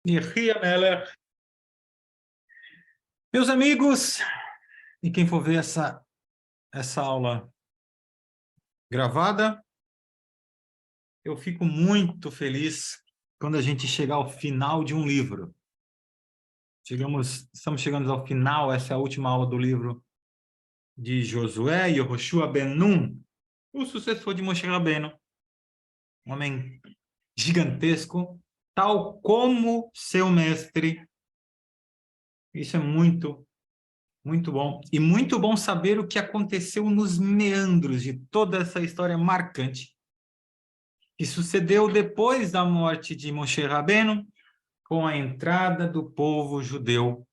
Nehia Meller. Meus amigos, e quem for ver essa aula gravada, eu fico muito feliz quando a gente chegar ao final de um livro. Estamos chegando ao final, essa é a última aula do livro de Josué, Yehoshua ben Nun, o sucessor de Moshe Rabbeinu, um homem gigantesco, tal como seu mestre. Isso é muito bom. E muito bom saber o que aconteceu nos meandros de toda essa história marcante que sucedeu depois da morte de Moshe Rabbeinu, com a entrada do povo judeu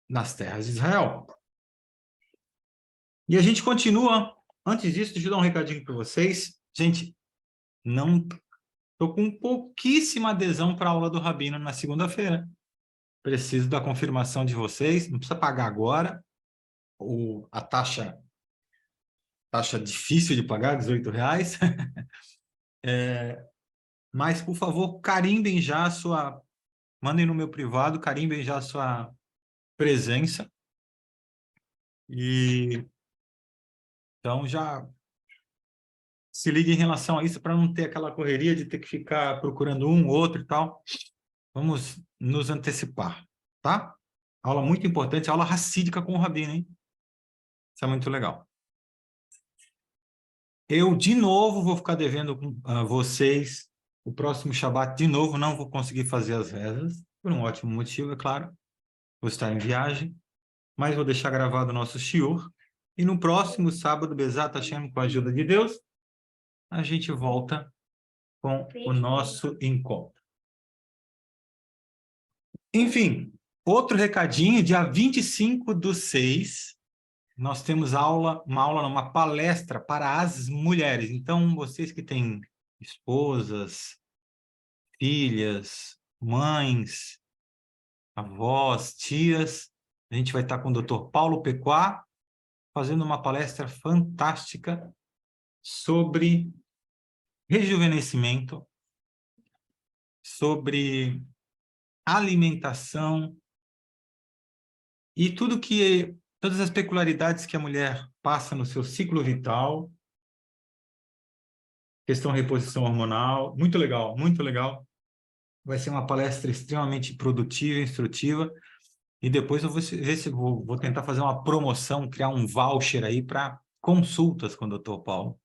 nas terras de Israel. E a gente continua. Antes disso, deixa eu dar um recadinho para vocês. Gente, não estou com pouquíssima adesão para a aula do Rabino na segunda-feira. Preciso da confirmação de vocês. Não precisa pagar agora. A taxa difícil de pagar, R$18. Mas, por favor, carimbem já a sua... Mandem no meu privado, carimbem já a sua presença. E então já se ligue em relação a isso para não ter aquela correria de ter que ficar procurando um, outro e tal. Vamos nos antecipar, tá? Aula muito importante, aula racídica com o Rabino, hein? Isso é muito legal. Eu, de novo, vou ficar devendo a vocês o próximo Shabat. De novo, não vou conseguir fazer as rezas, por um ótimo motivo, é claro. Vou estar em viagem, mas vou deixar gravado o nosso shiur. E no próximo sábado, Bezat Hashem, com a ajuda de Deus, a gente volta com o nosso encontro. Enfim, outro recadinho, dia 25/6, nós temos uma palestra para as mulheres. Então, vocês que têm esposas, filhas, mães, avós, tias, a gente vai estar com o Dr. Paulo Pequá, fazendo uma palestra fantástica sobre rejuvenescimento, sobre alimentação e todas as peculiaridades que a mulher passa no seu ciclo vital, questão de reposição hormonal. Muito legal, muito legal. Vai ser uma palestra extremamente produtiva, instrutiva, e depois eu vou ver se vou tentar fazer uma promoção, criar um voucher aí para consultas com o Dr. Paulo,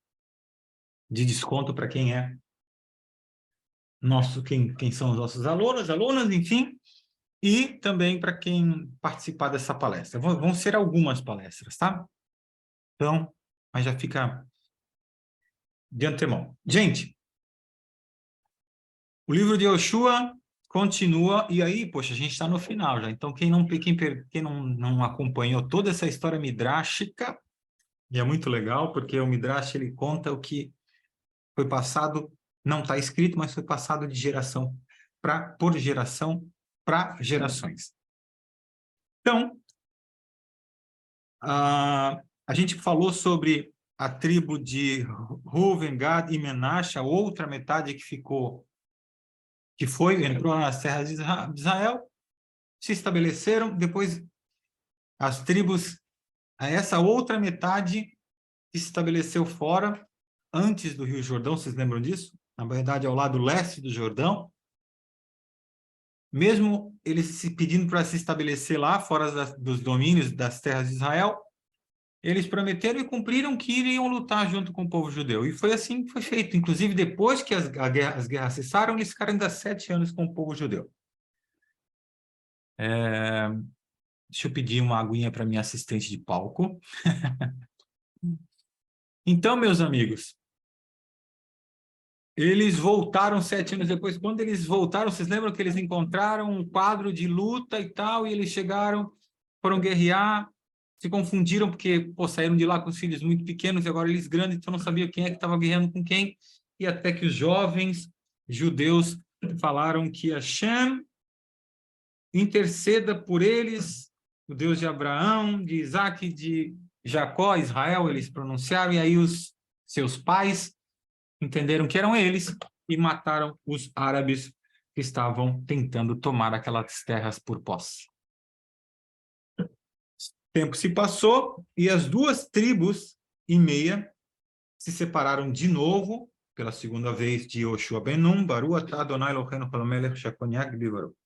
de desconto para quem é quem são os nossos alunos, enfim, e também para quem participar dessa palestra. Vão ser algumas palestras, tá? Então, mas já fica de antemão. Gente, o livro de Yoshua continua, e aí, poxa, a gente está no final já. Então, quem não acompanhou toda essa história midrashica, e é muito legal, porque o Midrash ele conta o que foi passado, não está escrito, mas foi passado de geração por geração para gerações. Então, a gente falou sobre a tribo de Ruven, Gad e Menashe, a outra metade entrou nas terras de Israel, se estabeleceram, depois as tribos, essa outra metade se estabeleceu fora, antes do Rio Jordão, vocês lembram disso? Na verdade, ao lado leste do Jordão. Mesmo eles se pedindo para se estabelecer lá, fora dos domínios das terras de Israel, eles prometeram e cumpriram que iriam lutar junto com o povo judeu. E foi assim que foi feito. Inclusive, depois que as guerras cessaram, eles ficaram ainda 7 anos com o povo judeu. Deixa eu pedir uma aguinha para minha assistente de palco. Então, meus amigos, eles voltaram 7 anos depois. Quando eles voltaram, vocês lembram que eles encontraram um quadro de luta e tal, e eles chegaram, foram guerrear, se confundiram, porque saíram de lá com os filhos muito pequenos, e agora eles grandes, então não sabiam quem é que estava guerreando com quem, e até que os jovens judeus falaram que Hashem interceda por eles, o Deus de Abraão, de Isaac, de Jacó, Israel, eles pronunciaram, e aí os seus pais entenderam que eram eles e mataram os árabes que estavam tentando tomar aquelas terras por posse. O tempo se passou e as 2,5 tribos se separaram de novo, pela segunda vez, de Yoshua ben Nun, Baru atah Adonai Eloheinu Melech Shekoniah Bivaru.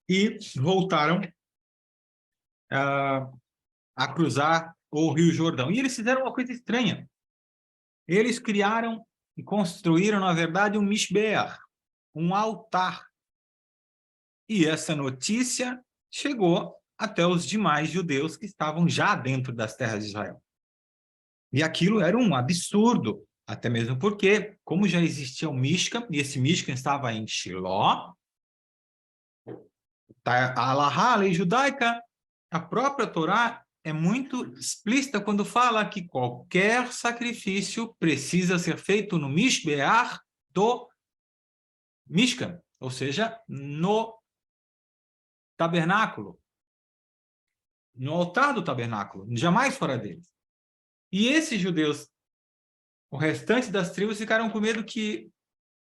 E voltaram a cruzar o Rio Jordão. E eles fizeram uma coisa estranha. Eles criaram e construíram, na verdade, um mishbeach, um altar. E essa notícia chegou até os demais judeus que estavam já dentro das terras de Israel. E aquilo era um absurdo, até mesmo porque, como já existia o Mishkan, e esse Mishkan estava em Shiló, a Alahá, a lei judaica, a própria Torá é muito explícita quando fala que qualquer sacrifício precisa ser feito no Mishbeach do Mishkan, ou seja, no tabernáculo, no altar do tabernáculo, jamais fora dele. E esses judeus, o restante das tribos, ficaram com medo que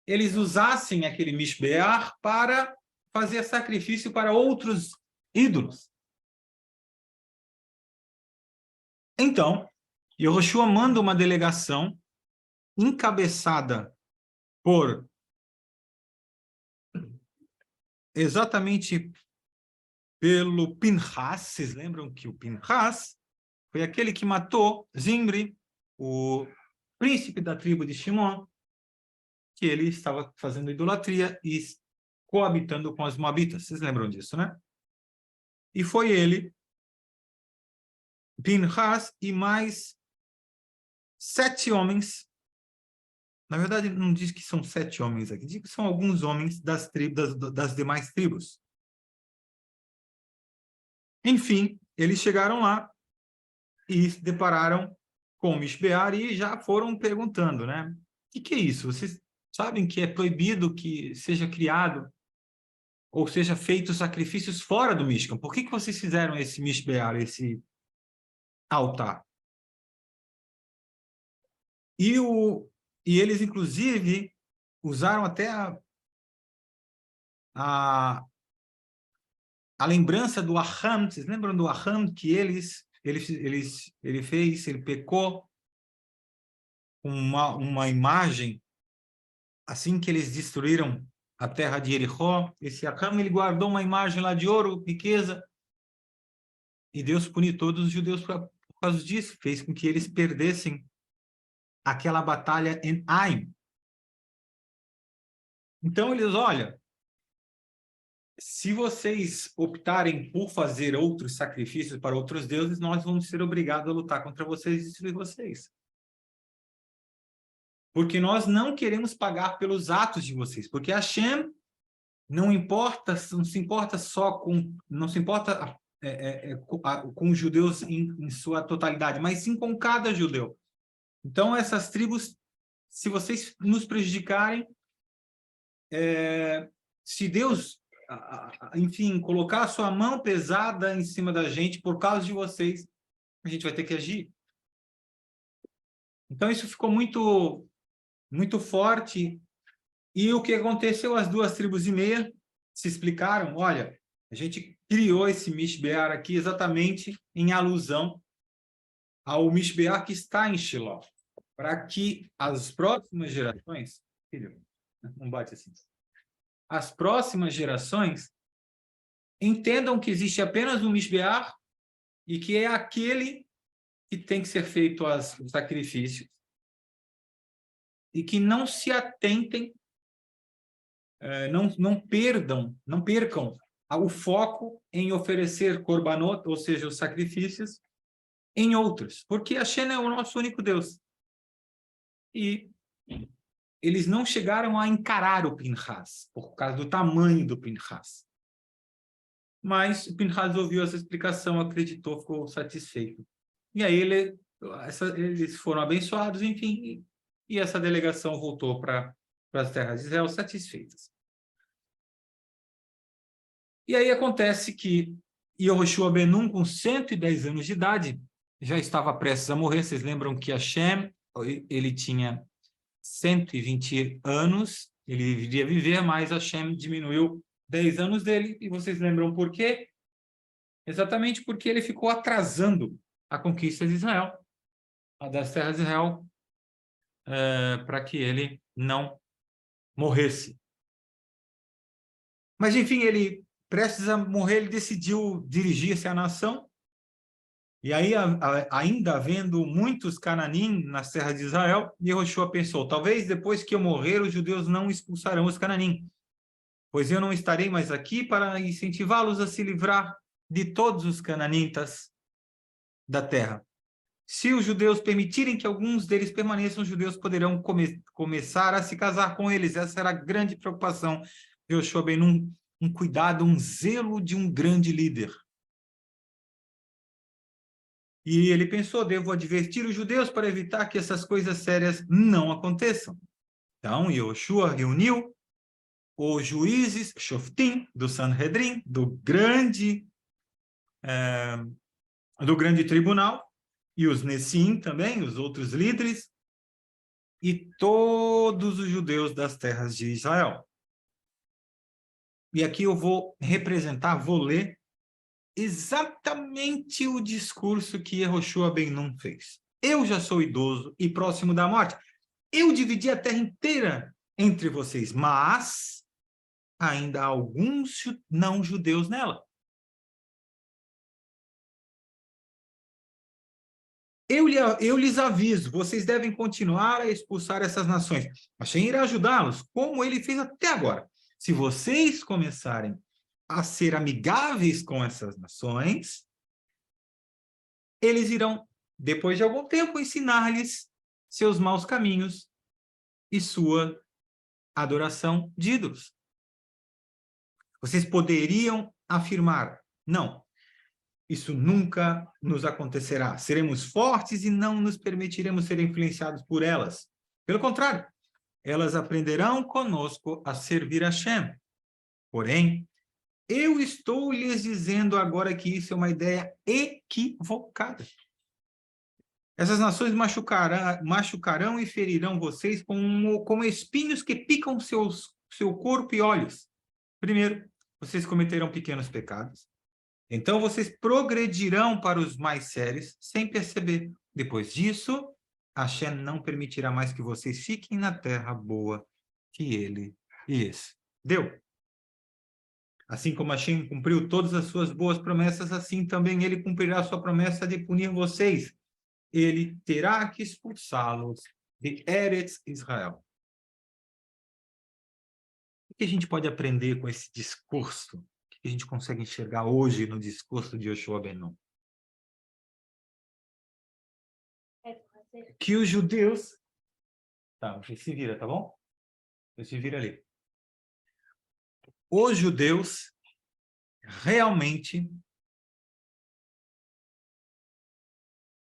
eles usassem aquele Mishbeach para fazer sacrifício para outros ídolos. Então, Yehoshua manda uma delegação encabeçada por exatamente pelo Pinhas. Vocês lembram que o Pinhas foi aquele que matou Zimri, o príncipe da tribo de Shimon, que ele estava fazendo idolatria e coabitando com as moabitas. Vocês lembram disso, né? E foi ele, Pinhas, e mais 7 homens. Na verdade, não diz que são 7 homens aqui, diz que são alguns homens das demais tribos. Enfim, eles chegaram lá e se depararam com o Mishbeach e já foram perguntando, né? O que é isso? Vocês sabem que é proibido que seja criado ou seja feito sacrifícios fora do Mishkan? Por que vocês fizeram esse Mishbeach, esse altar? E eles, inclusive, usaram até a lembrança do Aham. Vocês lembram do Aham que ele pecou com uma imagem assim que eles destruíram a terra de Jericó? Esse Aham, ele guardou uma imagem lá de ouro, riqueza, e Deus puniu todos os judeus por causa disso, fez com que eles perdessem aquela batalha em Aim. Então eles, olha, se vocês optarem por fazer outros sacrifícios para outros deuses, nós vamos ser obrigados a lutar contra vocês e destruir vocês. Porque nós não queremos pagar pelos atos de vocês. Porque Hashem não se importa só com... Não se importa com os judeus em sua totalidade, mas sim com cada judeu. Então, essas tribos, se vocês nos prejudicarem, se Deus... enfim, colocar a sua mão pesada em cima da gente por causa de vocês, a gente vai ter que agir. Então, isso ficou muito, muito forte. E o que aconteceu? As 2,5 tribos se explicaram. Olha, a gente criou esse Mishbeach aqui exatamente em alusão ao Mishbeach que está em Shiló, para que as próximas gerações... Filho, não bate assim. As próximas gerações entendam que existe apenas um Mishbeach e que é aquele que tem que ser feito os sacrifícios e que não se atentem, não percam o foco em oferecer korbanot, ou seja, os sacrifícios, em outros, porque Hashem é o nosso único Deus. E eles não chegaram a encarar o Pinhas, por causa do tamanho do Pinhas. Mas o Pinhas ouviu essa explicação, acreditou, ficou satisfeito. E aí eles foram abençoados, enfim, e essa delegação voltou para as terras de Israel satisfeitas. E aí acontece que Yehoshua ben Nun, com 110 anos de idade, já estava prestes a morrer. Vocês lembram que Hashem, ele tinha 120 anos, ele iria viver, mas Hashem diminuiu 10 anos dele, e vocês lembram por quê? Exatamente porque ele ficou atrasando a conquista de Israel, a das terras de Israel, para que ele não morresse. Mas, enfim, ele, prestes a morrer, ele decidiu dirigir-se à nação, e aí, ainda havendo muitos cananim nas terras de Israel, Yehoshua pensou, talvez depois que eu morrer, os judeus não expulsarão os cananim, pois eu não estarei mais aqui para incentivá-los a se livrar de todos os cananitas da terra. Se os judeus permitirem que alguns deles permaneçam, os judeus poderão começar a se casar com eles. Essa era a grande preocupação de Yehoshua ben Nun, um cuidado, um zelo de um grande líder. E ele pensou, devo advertir os judeus para evitar que essas coisas sérias não aconteçam. Então, Yehoshua reuniu os juízes, Shoftim, do Sanhedrin, do grande tribunal, e os Nessim também, os outros líderes, e todos os judeus das terras de Israel. E aqui eu vou ler exatamente o discurso que Yehoshua ben Nun fez. Eu já sou idoso e próximo da morte. Eu dividi a terra inteira entre vocês, mas ainda há alguns não-judeus nela. Eu lhes aviso, vocês devem continuar a expulsar essas nações. Hashem irá ajudá-los, como ele fez até agora. Se vocês começarem a ser amigáveis com essas nações, eles irão, depois de algum tempo, ensinar-lhes seus maus caminhos e sua adoração de ídolos. Vocês poderiam afirmar, não, isso nunca nos acontecerá. Seremos fortes e não nos permitiremos ser influenciados por elas. Pelo contrário, elas aprenderão conosco a servir a Hashem. Porém, eu estou lhes dizendo agora que isso é uma ideia equivocada. Essas nações machucarão e ferirão vocês como espinhos que picam seu corpo e olhos. Primeiro, vocês cometerão pequenos pecados. Então, vocês progredirão para os mais sérios, sem perceber. Depois disso, Hashem não permitirá mais que vocês fiquem na terra boa que ele lhes deu. Assim como Hashem cumpriu todas as suas boas promessas, assim também ele cumprirá a sua promessa de punir vocês. Ele terá que expulsá-los de Eretz Israel. O que a gente pode aprender com esse discurso? O que a gente consegue enxergar hoje no discurso de Yehoshua ben Nun? Que os judeus... Tá, você se vira, tá bom? Você se vira ali. Os judeus realmente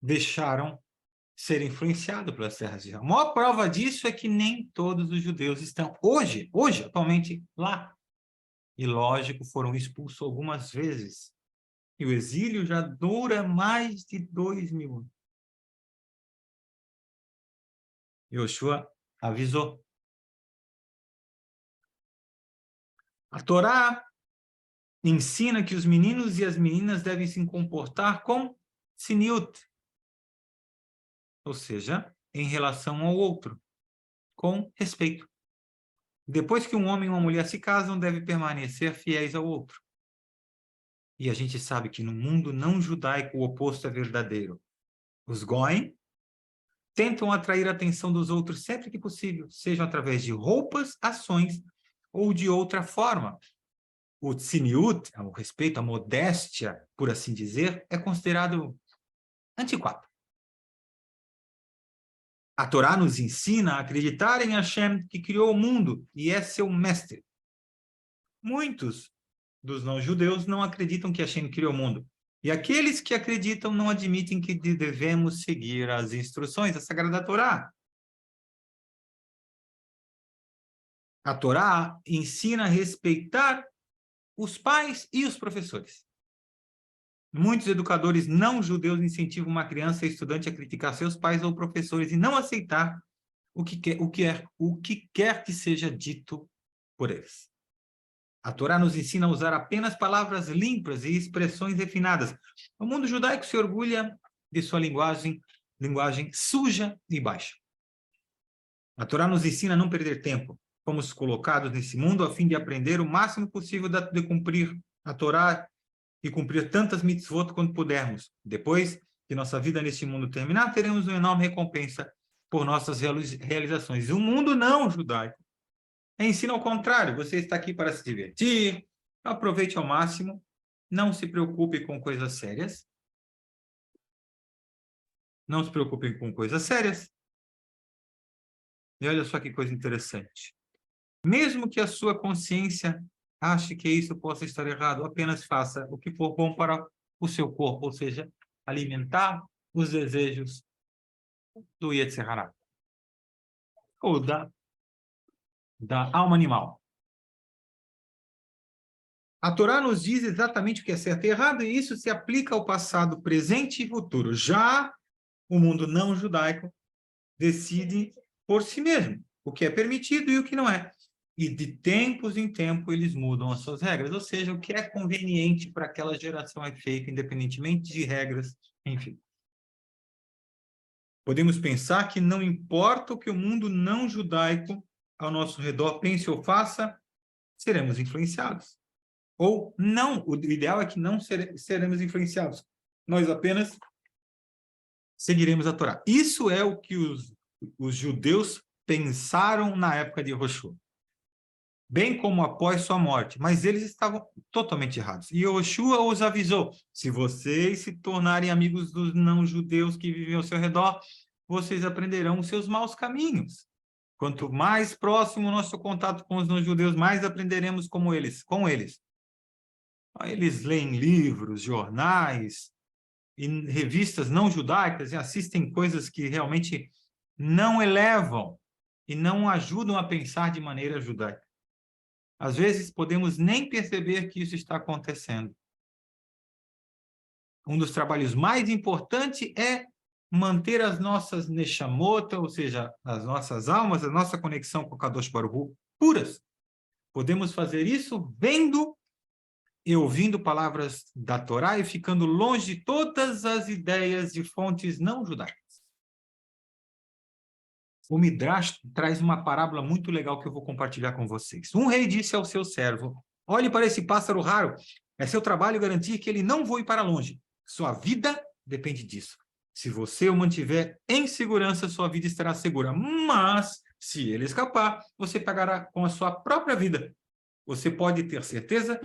deixaram ser influenciados pelas terras de Israel. A maior prova disso é que nem todos os judeus estão hoje, atualmente, lá. E, lógico, foram expulsos algumas vezes. E o exílio já dura mais de 2000 anos. Yehoshua avisou. A Torá ensina que os meninos e as meninas devem se comportar com tzniut, ou seja, em relação ao outro, com respeito. Depois que um homem e uma mulher se casam, devem permanecer fiéis ao outro. E a gente sabe que no mundo não judaico o oposto é verdadeiro. Os goim tentam atrair a atenção dos outros sempre que possível, sejam através de roupas, ações ou de outra forma. O tzniut, o respeito, a modéstia, por assim dizer, é considerado antiquado. A Torá nos ensina a acreditar em Hashem, que criou o mundo e é seu mestre. Muitos dos não-judeus não acreditam que Hashem criou o mundo. E aqueles que acreditam não admitem que devemos seguir as instruções da Sagrada Torá. A Torá ensina a respeitar os pais e os professores. Muitos educadores não judeus incentivam uma criança ou estudante a criticar seus pais ou professores e não aceitar o que quer que seja dito por eles. A Torá nos ensina a usar apenas palavras limpas e expressões refinadas. O mundo judaico se orgulha de sua linguagem suja e baixa. A Torá nos ensina a não perder tempo. Fomos colocados nesse mundo a fim de aprender o máximo possível de cumprir a Torá e cumprir tantas mitzvot quanto pudermos. Depois que nossa vida neste mundo terminar, teremos uma enorme recompensa por nossas realizações. O mundo não judaico ensina ao contrário. Você está aqui para se divertir, aproveite ao máximo, não se preocupe com coisas sérias. Não se preocupem com coisas sérias. E olha só que coisa interessante. Mesmo que a sua consciência ache que isso possa estar errado, apenas faça o que for bom para o seu corpo, ou seja, alimentar os desejos do Yetzer Hara, ou da alma animal. A Torá nos diz exatamente o que é certo e errado, e isso se aplica ao passado, presente e futuro. Já o mundo não judaico decide por si mesmo o que é permitido e o que não é. E de tempos em tempo eles mudam as suas regras, ou seja, o que é conveniente para aquela geração é feito, independentemente de regras, enfim. Podemos pensar que não importa o que o mundo não judaico ao nosso redor pense ou faça, seremos influenciados. Ou não, o ideal é que não seremos influenciados. Nós apenas seguiremos a Torá. Isso é o que os judeus pensaram na época de Yehoshua, bem como após sua morte, mas eles estavam totalmente errados. E Yehoshua os avisou: se vocês se tornarem amigos dos não-judeus que vivem ao seu redor, vocês aprenderão os seus maus caminhos. Quanto mais próximo o nosso contato com os não-judeus, mais aprenderemos com eles. Eles leem livros, jornais, em revistas não judaicas e assistem coisas que realmente não elevam e não ajudam a pensar de maneira judaica. Às vezes, podemos nem perceber que isso está acontecendo. Um dos trabalhos mais importantes é manter as nossas neshamot, ou seja, as nossas almas, a nossa conexão com o Kadosh Baruch Hu, puras. Podemos fazer isso vendo e ouvindo palavras da Torá e ficando longe de todas as ideias de fontes não judaicas. O Midrash traz uma parábola muito legal que eu vou compartilhar com vocês. Um rei disse ao seu servo: olhe para esse pássaro raro, é seu trabalho garantir que ele não voe para longe. Sua vida depende disso. Se você o mantiver em segurança, sua vida estará segura. Mas, se ele escapar, você pagará com a sua própria vida. Você pode ter certeza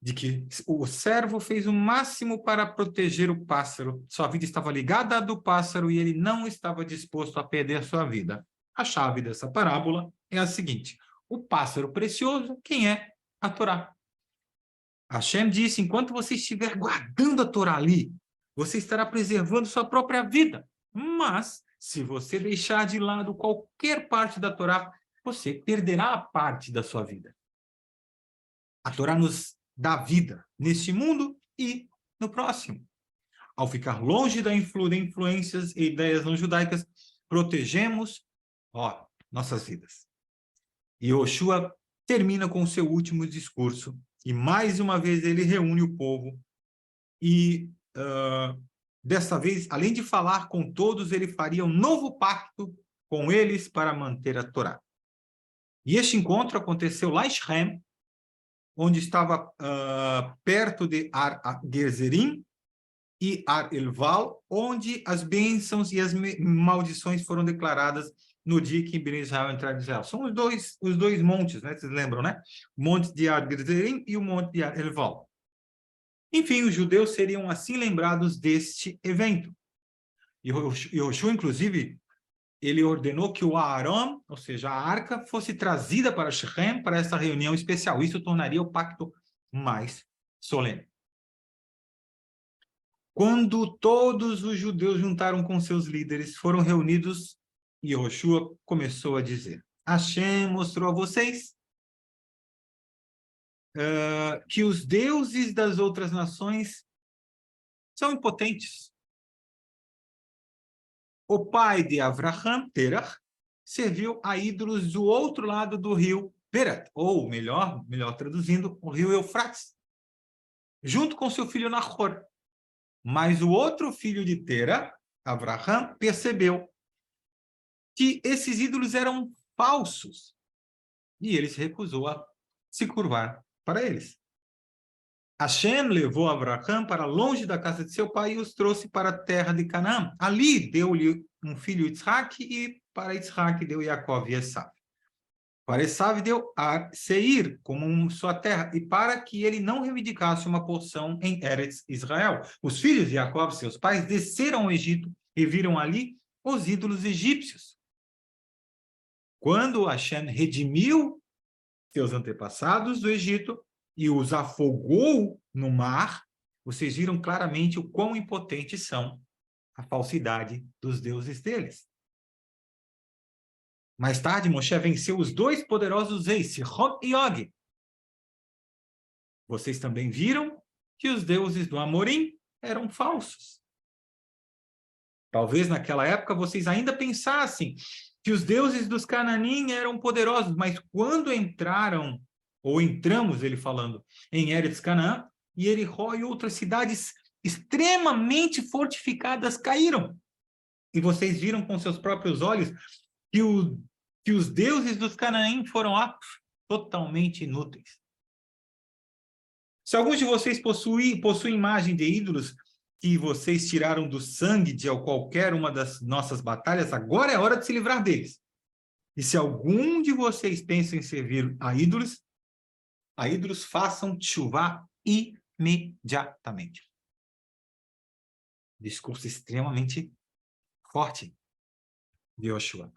de que o servo fez o máximo para proteger o pássaro. Sua vida estava ligada à do pássaro e ele não estava disposto a perder sua vida. A chave dessa parábola é a seguinte: o pássaro precioso, quem é? A Torá. Hashem disse: enquanto você estiver guardando a Torá ali, você estará preservando sua própria vida. Mas, se você deixar de lado qualquer parte da Torá, você perderá a parte da sua vida. A Torá nos da vida neste mundo e no próximo. Ao ficar longe de influências e ideias não judaicas, protegemos nossas vidas. E Yehoshua termina com o seu último discurso e mais uma vez ele reúne o povo e dessa vez, além de falar com todos, ele faria um novo pacto com eles para manter a Torá. E este encontro aconteceu lá em Shem, onde estava perto de Ar-Gezerim e Ar-Elval, onde as bênçãos e as maldições foram declaradas no dia que Ben Israel entrar em Israel. São os dois montes, né? Vocês lembram, né? O monte de Ar-Gezerim e o monte de Ar-Elval. Enfim, os judeus seriam assim lembrados deste evento. E Yehoshua, inclusive, ele ordenou que o Aaron, ou seja, a arca, fosse trazida para Shechem, para essa reunião especial. Isso tornaria o pacto mais solene. Quando todos os judeus juntaram com seus líderes, foram reunidos, Yehoshua começou a dizer: Hashem mostrou a vocês que os deuses das outras nações são impotentes. O pai de Avraham, Terach, serviu a ídolos do outro lado do rio Berat, ou melhor traduzindo, o rio Eufrates, junto com seu filho Nahor. Mas o outro filho de Tera, Abraham, percebeu que esses ídolos eram falsos e ele se recusou a se curvar para eles. Hashem levou Abraham para longe da casa de seu pai e os trouxe para a terra de Canaã. Ali deu-lhe um filho, Isaac, e para Isaac deu Jacó e Esav. Para Esav deu a Seir como sua terra, e para que ele não reivindicasse uma porção em Eretz Israel. Os filhos de Jacó, seus pais, desceram ao Egito e viram ali os ídolos egípcios. Quando Hashem redimiu seus antepassados do Egito e os afogou no mar, vocês viram claramente o quão impotentes são a falsidade dos deuses deles. Mais tarde, Moshe venceu os dois poderosos reis, Sihon e Og. Vocês também viram que os deuses do Amorim eram falsos. Talvez naquela época vocês ainda pensassem que os deuses dos Cananim eram poderosos, mas quando entraram, ou entramos, ele falando, em Eretz Canaã, e Jericó e outras cidades extremamente fortificadas caíram. E vocês viram com seus próprios olhos que os deuses dos Canaã foram totalmente inúteis. Se alguns de vocês possuem imagem de ídolos que vocês tiraram do sangue de qualquer uma das nossas batalhas, agora é hora de se livrar deles. E se algum de vocês pensa em servir a ídolos, façam tchuvá imediatamente. Discurso extremamente forte de Yoshua.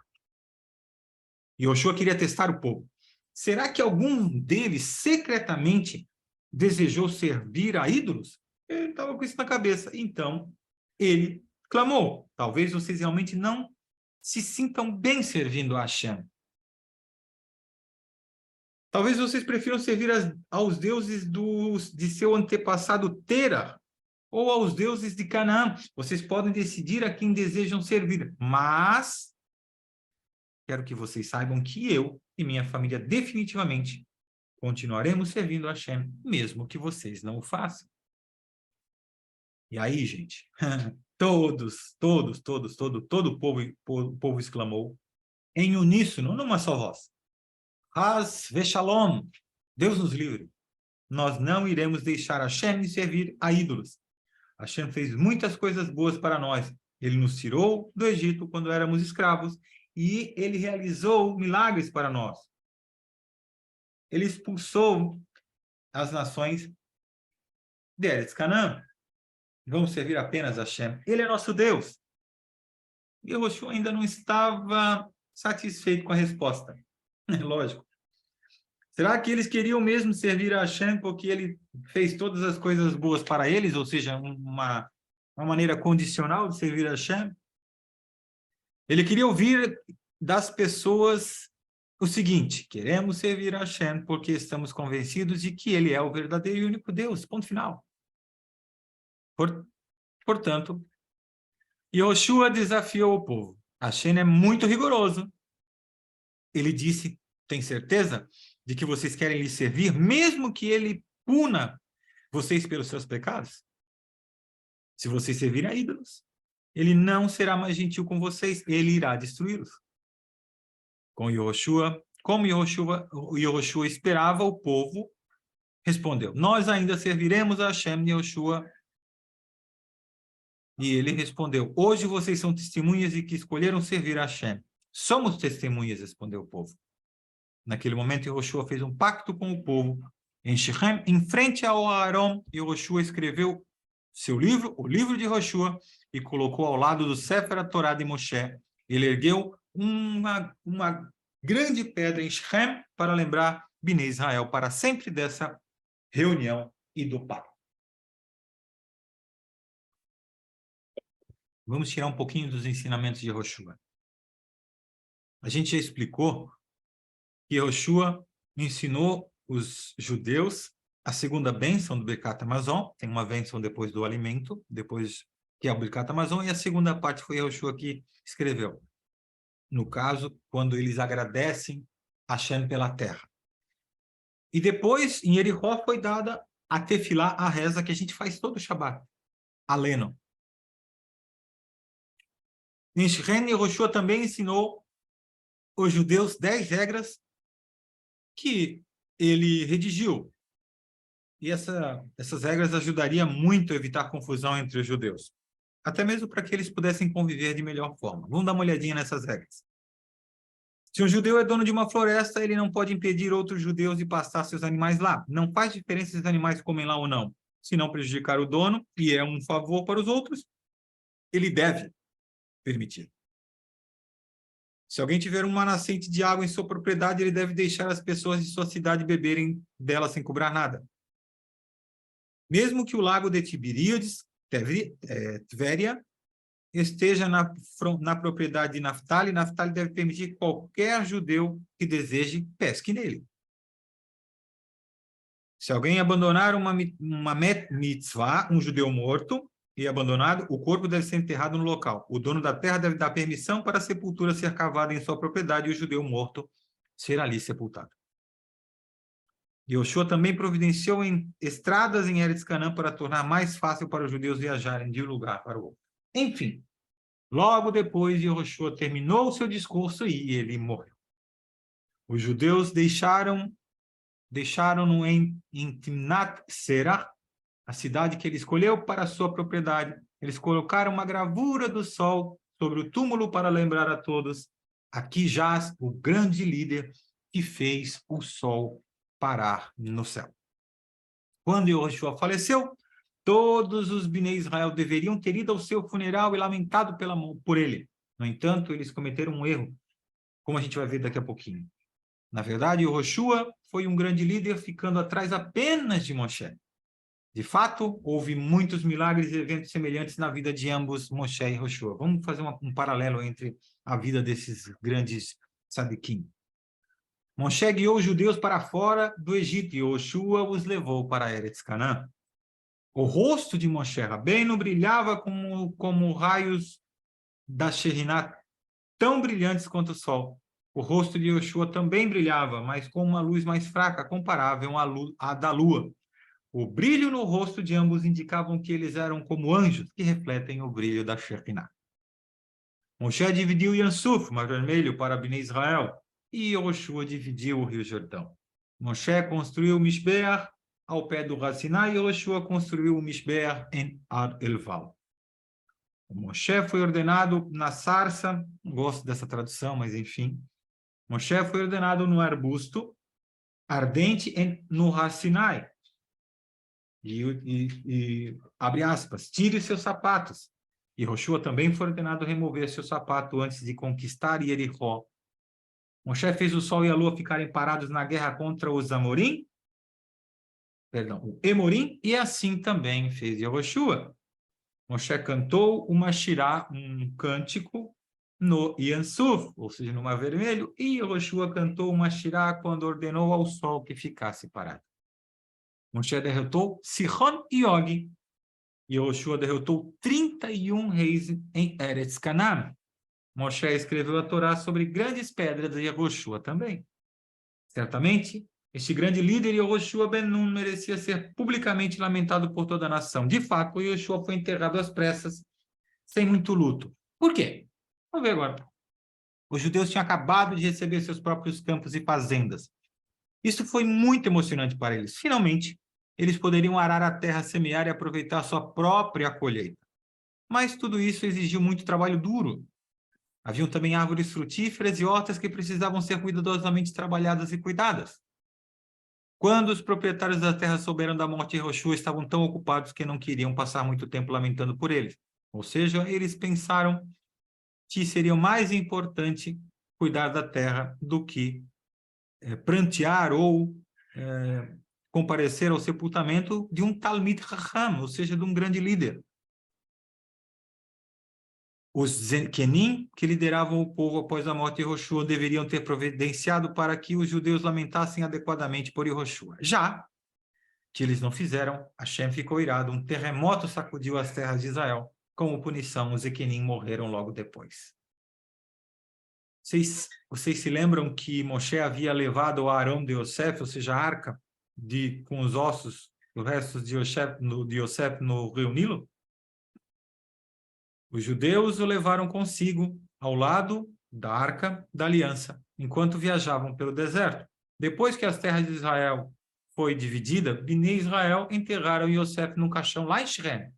Yoshua queria testar o povo. Será que algum deles secretamente desejou servir a ídolos? Ele estava com isso na cabeça. Então, ele clamou. Talvez vocês realmente não se sintam bem servindo a Hashem. Talvez vocês prefiram servir aos deuses de seu antepassado Tera, ou aos deuses de Canaã. Vocês podem decidir a quem desejam servir. Mas, quero que vocês saibam que eu e minha família definitivamente continuaremos servindo a Hashem, mesmo que vocês não o façam. E aí, gente, todo o povo exclamou em uníssono, numa só voz. Haz veshalom, Deus nos livre. Nós não iremos deixar Hashem de servir a ídolos. Hashem fez muitas coisas boas para nós. Ele nos tirou do Egito quando éramos escravos e ele realizou milagres para nós. Ele expulsou as nações de Eretz Canaã. Vamos servir apenas a Hashem. Ele é nosso Deus. E Yoshua ainda não estava satisfeito com a resposta. Lógico. Será que eles queriam mesmo servir a Hashem porque ele fez todas as coisas boas para eles? Ou seja, uma maneira condicional de servir a Hashem? Ele queria ouvir das pessoas o seguinte: queremos servir a Hashem porque estamos convencidos de que ele é o verdadeiro e único Deus. Ponto final. Portanto, Yoshua desafiou o povo. Hashem é muito rigoroso. Ele disse, tem certeza de que vocês querem lhe servir, mesmo que ele puna vocês pelos seus pecados? Se vocês servirem a ídolos, ele não será mais gentil com vocês, ele irá destruí-los. Como Yoshua esperava, o povo respondeu, nós ainda serviremos a Hashem de Yoshua. E ele respondeu, hoje vocês são testemunhas de que escolheram servir a Hashem. Somos testemunhas, respondeu o povo. Naquele momento, Yoshua fez um pacto com o povo. Em Shechem, em frente ao Aarón, Yoshua escreveu seu livro, o livro de Yoshua, e colocou ao lado do Sefer Torá de Moshe. Ele ergueu uma grande pedra em Shechem para lembrar Bnei Israel para sempre dessa reunião e do pacto. Vamos tirar um pouquinho dos ensinamentos de Yoshua. A gente já explicou que Yoshua ensinou os judeus a segunda bênção do Birkat Hamazon. Tem uma bênção depois do alimento, depois que é o Birkat Hamazon, e a segunda parte foi Yoshua que escreveu. no caso, quando eles agradecem a Hashem pela terra. E depois, em Jericó, foi dada a tefilá, a reza que a gente faz todo o Shabat, a Leno. Em Shem, Yehoshua também ensinou os judeus 10 regras que ele redigiu. E essas regras ajudariam muito a evitar confusão entre os judeus. Até mesmo para que eles pudessem conviver de melhor forma. Vamos dar uma olhadinha nessas regras. Se um judeu é dono de uma floresta, ele não pode impedir outros judeus de passar seus animais lá. Não faz diferença se os animais comem lá ou não. Se não prejudicar o dono, e é um favor para os outros, ele deve permitir. Se alguém tiver uma nascente de água em sua propriedade, ele deve deixar as pessoas de sua cidade beberem dela sem cobrar nada. Mesmo que o lago de Tiberíades, Tvéria, esteja na propriedade de Naftali, Naftali deve permitir que qualquer judeu que deseje pesque nele. Se alguém abandonar uma mitzvah, um judeu morto e abandonado, o corpo deve ser enterrado no local. O dono da terra deve dar permissão para a sepultura ser cavada em sua propriedade e o judeu morto ser ali sepultado. Yehoshua também providenciou estradas em Eretz Canaã para tornar mais fácil para os judeus viajarem de um lugar para o outro. Enfim, logo depois, Yehoshua terminou o seu discurso e ele morreu. Os judeus deixaram-no em Timnat Serah, a cidade que ele escolheu para a sua propriedade. Eles colocaram uma gravura do sol sobre o túmulo para lembrar a todos: aqui jaz o grande líder que fez o sol parar no céu. Quando Yehoshua faleceu, todos os Bnei Israel deveriam ter ido ao seu funeral e lamentado por ele. No entanto, eles cometeram um erro, como a gente vai ver daqui a pouquinho. Na verdade, Yehoshua foi um grande líder, ficando atrás apenas de Moshe. De fato, houve muitos milagres e eventos semelhantes na vida de ambos, Moshe e Yehoshua. Vamos fazer um paralelo entre a vida desses grandes tzadikim. Moshe guiou os judeus para fora do Egito e Yehoshua os levou para Eretz Canaã. O rosto de Moshe Rabbeinu brilhava como raios da Shekhinah, tão brilhantes quanto o sol. O rosto de Yehoshua também brilhava, mas com uma luz mais fraca, comparável à da lua. O brilho no rosto de ambos indicavam que eles eram como anjos que refletem o brilho da Shekhinah. Moshe dividiu Yansuf, Mar Vermelho, para Bnei Israel, e Yehoshua dividiu o Rio Jordão. Moshe construiu o Mishbeach ao pé do Har Sinai, e Yehoshua construiu o Mishbeach em Ar Elval. O Moshe foi ordenado na sarça, não gosto dessa tradução, mas enfim. Moshe foi ordenado no arbusto ardente no Har Sinai. E abre aspas, tire seus sapatos. E Yehoshua também foi ordenado remover seu sapato antes de conquistar Jericó. Moshe fez o sol e a lua ficarem parados na guerra contra os o Emorim, e assim também fez Yehoshua. Moshe cantou uma shirá, um cântico, no Yansuf, ou seja, no Mar Vermelho, e Yehoshua cantou uma shirá quando ordenou ao sol que ficasse parado. Moshe derrotou Sihon e Og. Yehoshua derrotou 31 reis em Eretz Canaã. Moshe escreveu a Torá sobre grandes pedras e Yehoshua também. Certamente, este grande líder, Yehoshua ben Nun, merecia ser publicamente lamentado por toda a nação. De fato, Yehoshua foi enterrado às pressas, sem muito luto. Por quê? Vamos ver agora. Os judeus tinham acabado de receber seus próprios campos e fazendas. Isso foi muito emocionante para eles. Finalmente, eles poderiam arar a terra, semear e aproveitar sua própria colheita. Mas tudo isso exigiu muito trabalho duro. Haviam também árvores frutíferas e hortas que precisavam ser cuidadosamente trabalhadas e cuidadas. Quando os proprietários da terra souberam da morte de Yehoshua, estavam tão ocupados que não queriam passar muito tempo lamentando por eles. Ou seja, eles pensaram que seria mais importante cuidar da terra do que prantear ou comparecer ao sepultamento de um Talmid Chacham, ou seja, de um grande líder. Os Zekenim, que lideravam o povo após a morte de Yehoshua, deveriam ter providenciado para que os judeus lamentassem adequadamente por Yehoshua. Já que eles não fizeram, Hashem ficou irado. Um terremoto sacudiu as terras de Israel. Como punição, os Zekenim morreram logo depois. Vocês se lembram que Moshe havia levado o Arão de Yosef, ou seja, a arca com os ossos, os restos de Yosef no rio Nilo? Os judeus o levaram consigo ao lado da Arca da Aliança, enquanto viajavam pelo deserto. Depois que as terras de Israel foi dividida, Bnei Israel enterraram Yosef num caixão lá em Sichem.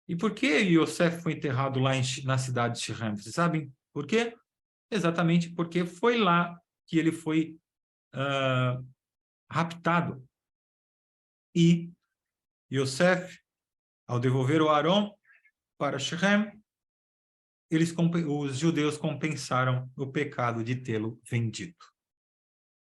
E por que Yosef foi enterrado lá na cidade de Sichem? Vocês sabem por quê? Exatamente porque foi lá que ele foi raptado. E Yosef, ao devolver o Arão para Sichem, os judeus compensaram o pecado de tê-lo vendido.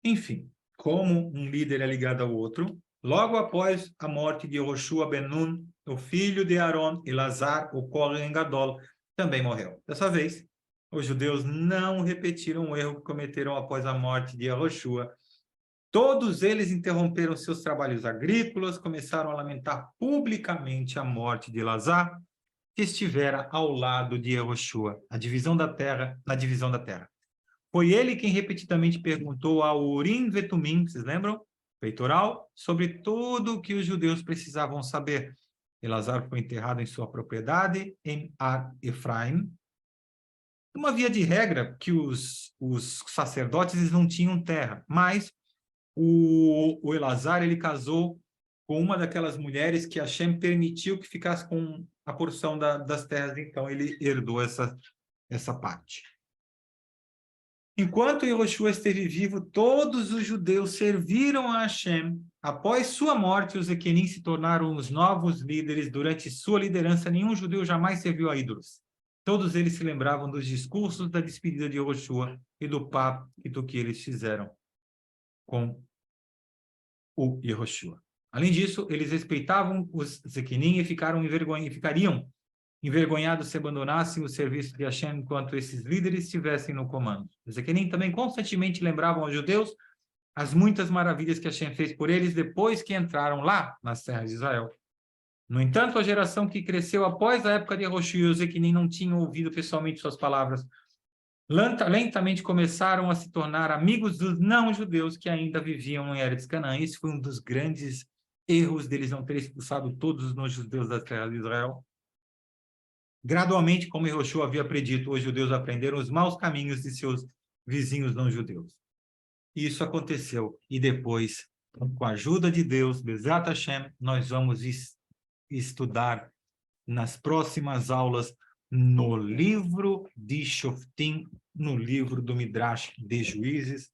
Enfim, como um líder é ligado ao outro, logo após a morte de Yehoshua ben Nun, o filho de Aaron, Elazar, o Kohen Gadol, também morreu. Dessa vez, os judeus não repetiram o erro que cometeram após a morte de Yehoshua. Todos eles interromperam seus trabalhos agrícolas, começaram a lamentar publicamente a morte de Elazar, que estivera ao lado de Yehoshua, na divisão da terra. Foi ele quem repetidamente perguntou ao Urim Vetumim, vocês lembram? Peitoral, sobre tudo o que os judeus precisavam saber. Elazar foi enterrado em sua propriedade, em Ar-Efraim. Uma via de regra que os sacerdotes eles não tinham terra, mas o Elazar ele casou com uma daquelas mulheres que Hashem permitiu que ficasse com a porção das terras, então ele herdou essa parte. Enquanto Yehoshua esteve vivo, todos os judeus serviram a Hashem. Após sua morte, os Equenim se tornaram os novos líderes. Durante sua liderança, nenhum judeu jamais serviu a ídolos. Todos eles se lembravam dos discursos da despedida de Yehoshua e do pacto que eles fizeram com o Yehoshua. Além disso, eles respeitavam os Equenim e ficariam envergonhados se abandonassem o serviço de Hashem enquanto esses líderes estivessem no comando. Os Equenim também constantemente lembravam aos judeus as muitas maravilhas que Hashem fez por eles depois que entraram lá nas terras de Israel. No entanto, a geração que cresceu após a época de Yehoshua e os Equenim não tinham ouvido pessoalmente suas palavras. Lentamente começaram a se tornar amigos dos não-judeus que ainda viviam em Eretz Canaã. Esse foi um dos grandes erros deles não terem expulsado todos os não-judeus das terras de Israel. Gradualmente, como Yehoshua havia predito, os judeus aprenderam os maus caminhos de seus vizinhos não-judeus. Isso aconteceu. E depois, com a ajuda de Deus, Bezat Hashem, nós vamos estudar nas próximas aulas no livro de Shoftim, no livro do Midrash de Juízes,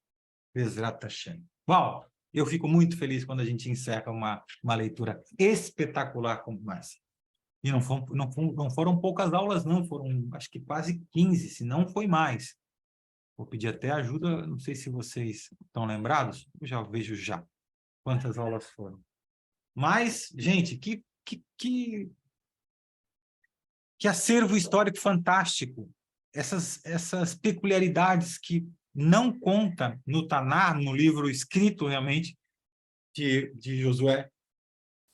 Bezat Hashem. Uau! Eu fico muito feliz quando a gente encerra uma leitura espetacular como essa. E não foram poucas aulas, não. Foram, acho que quase 15, se não foi mais. Vou pedir até ajuda, não sei se vocês estão lembrados. Eu já vejo já quantas aulas foram. Mas, gente, que acervo histórico fantástico. Essas peculiaridades que não conta no Tanar, no livro escrito realmente de Josué,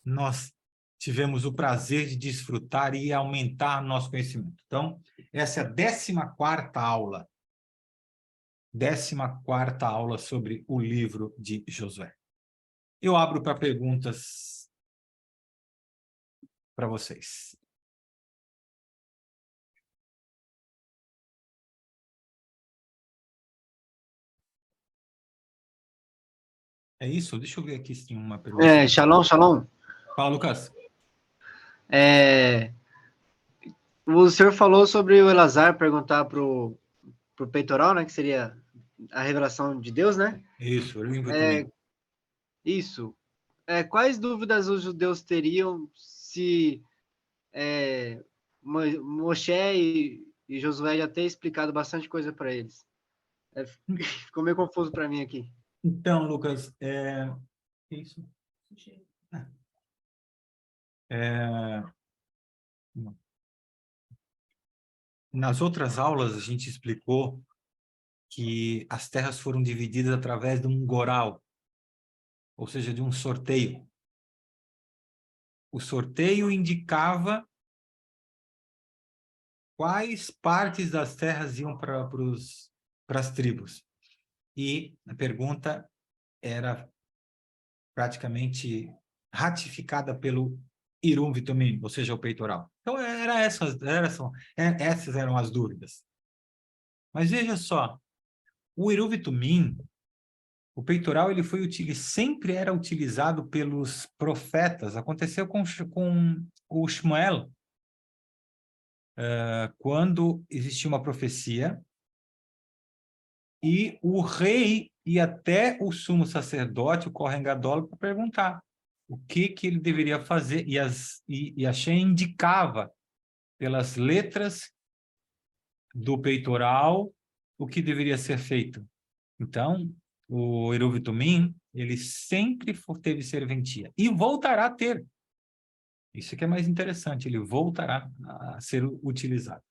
nós tivemos o prazer de desfrutar e aumentar nosso conhecimento. Então, essa é a 14ª aula. 14ª aula sobre o livro de Josué. Eu abro para perguntas para vocês. É isso? Deixa eu ver aqui se tem uma pergunta. Shalom, shalom. Fala, Lucas. O senhor falou sobre o Elazar perguntar pro peitoral, né? Que seria a revelação de Deus, né? Isso, Isso. Quais dúvidas os judeus teriam se Moshe e Josué já ter explicado bastante coisa para eles? Ficou meio confuso para mim aqui. Então, Lucas, isso. Nas outras aulas, a gente explicou que as terras foram divididas através de um goral, ou seja, de um sorteio. O sorteio indicava quais partes das terras iam para as tribos. E a pergunta era praticamente ratificada pelo Irum Vitumim, ou seja, o peitoral. Então, essas eram as dúvidas. Mas veja só, o Irum Vitumim, o peitoral, ele sempre era utilizado pelos profetas. Aconteceu com o Shmuel, quando existia uma profecia e o rei ia até o sumo sacerdote, o Kohen Gadol, para perguntar o que ele deveria fazer. E a Shem indicava pelas letras do peitoral o que deveria ser feito. Então, o Eruv Tumim, ele sempre teve serventia. E voltará a ter. Isso que é mais interessante, ele voltará a ser utilizado.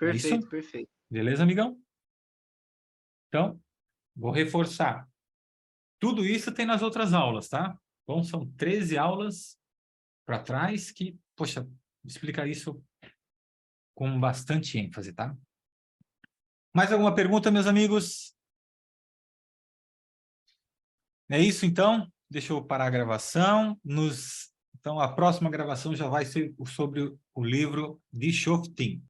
É isso? Perfeito, perfeito. Beleza, amigão? Então, vou reforçar. Tudo isso tem nas outras aulas, tá? Então, são 13 aulas para trás que, poxa, explica isso com bastante ênfase, tá? Mais alguma pergunta, meus amigos? É isso, então? Deixa eu parar a gravação. Então, a próxima gravação já vai ser sobre o livro de Shoftim.